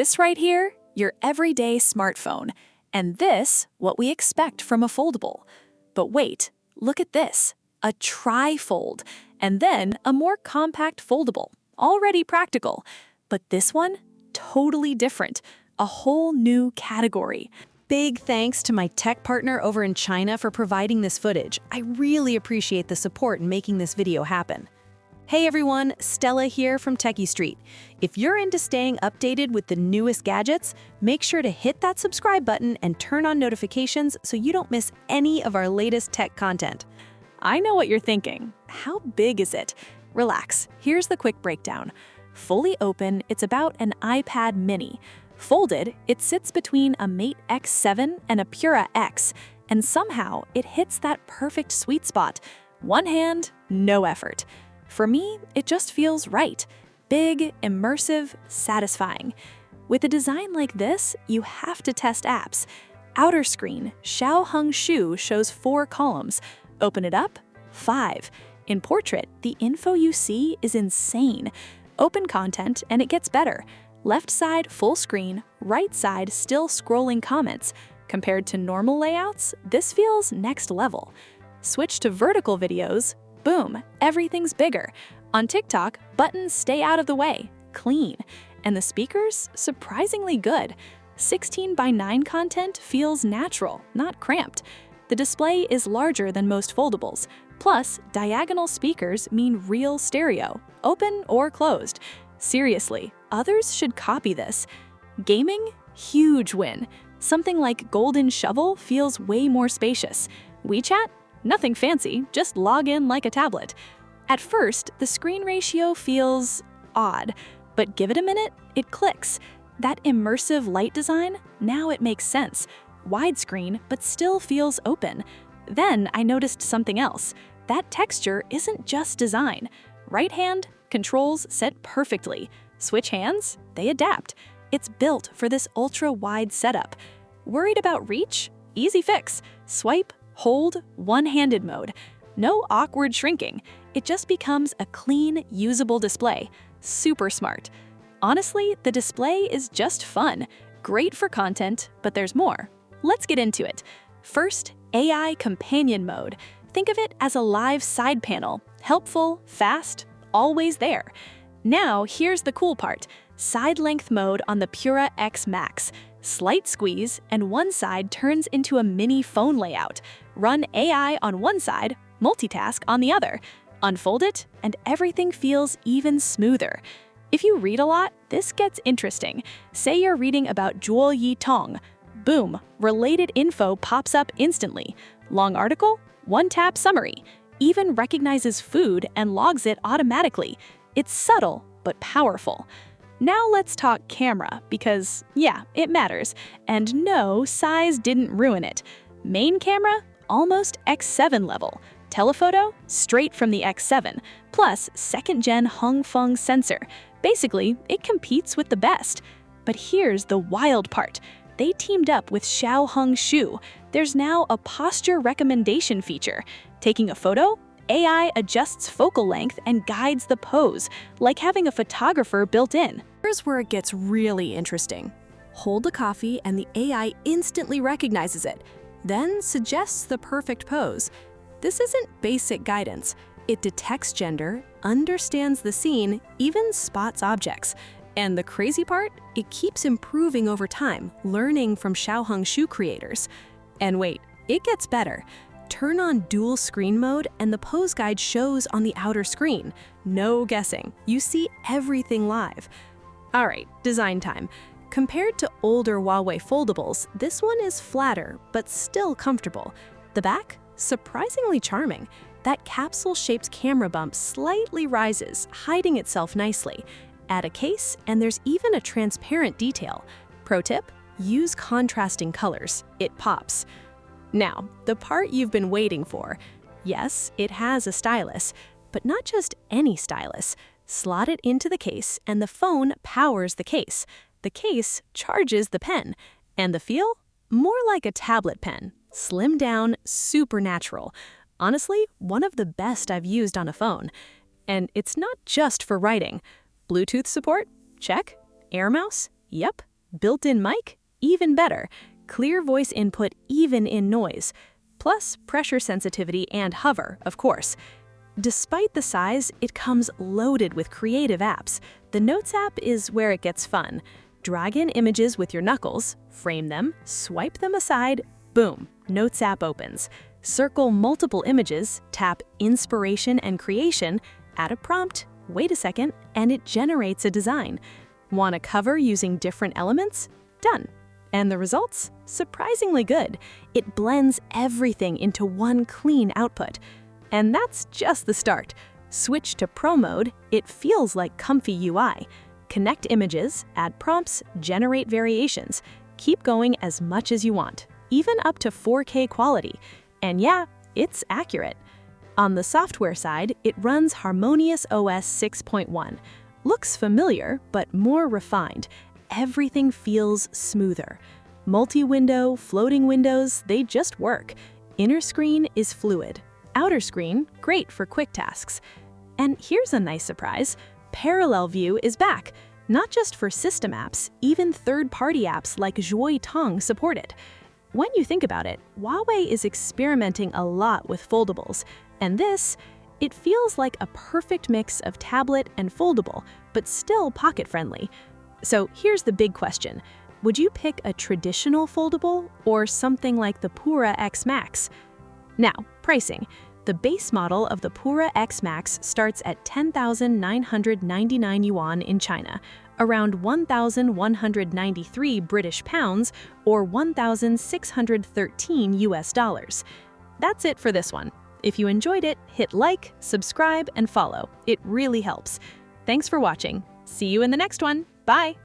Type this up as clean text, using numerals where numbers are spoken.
This right here, your everyday smartphone. And this, what we expect from a foldable. But wait, look at this, a tri-fold, and then a more compact foldable, already practical. But this one, totally different, a whole new category. Big thanks to my tech partner over in China for providing this footage. I really appreciate the support in making this video happen. Hey everyone, Stella here from techiestreet. If you're into staying updated with the newest gadgets, make sure to hit that subscribe button and turn on notifications so you don't miss any of our latest tech content. I know what you're thinking. How big is it? Relax, here's the quick breakdown. Fully open, it's about an iPad mini. Folded, it sits between a Mate X7 and a Pura X, and somehow it hits that perfect sweet spot. One hand, no effort. For me, it just feels right. Big, immersive, satisfying. With a design like this, you have to test apps. Outer screen, Xiaohongshu shows 4 columns. Open it up, 5. In portrait, the info you see is insane. Open content and it gets better. Left side full screen, right side still scrolling comments. Compared to normal layouts, this feels next level. Switch to vertical videos, boom, everything's bigger. On TikTok, buttons stay out of the way, clean. And the speakers, surprisingly good. 16:9 content feels natural, not cramped. The display is larger than most foldables. Plus, diagonal speakers mean real stereo, open or closed. Seriously, others should copy this. Gaming? Huge win. Something like Golden Shovel feels way more spacious. WeChat? Nothing fancy, just log in like a tablet. At first, the screen ratio feels odd, but give it a minute, it clicks. That immersive light design, now it makes sense. Widescreen, but still feels open. Then I noticed something else. That texture isn't just design. Right hand, controls set perfectly. Switch hands, they adapt. It's built for this ultra-wide setup. Worried about reach? Easy fix. Swipe, hold, one-handed mode. No awkward shrinking. It just becomes a clean, usable display. Super smart. Honestly, the display is just fun. Great for content, but there's more. Let's get into it. First, AI companion mode. Think of it as a live side panel. Helpful, fast, always there. Now, here's the cool part. Side length mode on the Pura X Max. Slight squeeze, and one side turns into a mini phone layout. Run AI on one side, multitask on the other. Unfold it, and everything feels even smoother. If you read a lot, this gets interesting. Say you're reading about Zhuo Yi Tong. Boom, related info pops up instantly. Long article, one-tap summary. Even recognizes food and logs it automatically. It's subtle, but powerful. Now let's talk camera, because yeah, it matters. And no, size didn't ruin it. Main camera, almost X7 level. Telephoto, straight from the X7, plus second-gen Hongfeng sensor. Basically, it competes with the best. But here's the wild part. They teamed up with Xiaohongshu. There's now a posture recommendation feature. Taking a photo, AI adjusts focal length and guides the pose, like having a photographer built in. Here's where it gets really interesting. Hold a coffee and the AI instantly recognizes it, then suggests the perfect pose. This isn't basic guidance. It detects gender, understands the scene, even spots objects. And the crazy part? It keeps improving over time, learning from Xiaohongshu creators. And wait, it gets better. Turn on dual screen mode and the pose guide shows on the outer screen. No guessing, you see everything live. All right, design time. Compared to older Huawei foldables, this one is flatter, but still comfortable. The back? Surprisingly charming. That capsule-shaped camera bump slightly rises, hiding itself nicely. Add a case, and there's even a transparent detail. Pro tip, use contrasting colors. It pops. Now, the part you've been waiting for. Yes, it has a stylus, but not just any stylus. Slot it into the case, and the phone powers the case. The case charges the pen. And the feel? More like a tablet pen. Slim down, super natural. Honestly, one of the best I've used on a phone. And it's not just for writing. Bluetooth support? Check. Air mouse? Yep. Built-in mic? Even better. Clear voice input even in noise. Plus pressure sensitivity and hover, of course. Despite the size, it comes loaded with creative apps. The Notes app is where it gets fun. Drag in images with your knuckles, frame them, swipe them aside, boom, Notes app opens. Circle multiple images, tap Inspiration and Creation, add a prompt, wait a second, and it generates a design. Want a cover using different elements? Done. And the results? Surprisingly good. It blends everything into one clean output. And that's just the start. Switch to Pro mode, it feels like comfy UI. Connect images, add prompts, generate variations. Keep going as much as you want, even up to 4K quality. And yeah, it's accurate. On the software side, it runs Harmonious OS 6.1. Looks familiar, but more refined. Everything feels smoother. Multi-window, floating windows, they just work. Inner screen is fluid. Outer screen, great for quick tasks. And here's a nice surprise. Parallel view is back. Not just for system apps, even third-party apps like Tong support it. When you think about it, Huawei is experimenting a lot with foldables, and it feels like a perfect mix of tablet and foldable, but still pocket-friendly. So here's the big question. Would you pick a traditional foldable or something like the Pura X Max? Now, pricing. The base model of the Pura X Max starts at 10,999 yuan in China, around 1,193 British pounds or 1,613 US dollars. That's it for this one. If you enjoyed it, hit like, subscribe, and follow. It really helps. Thanks for watching. See you in the next one. Bye!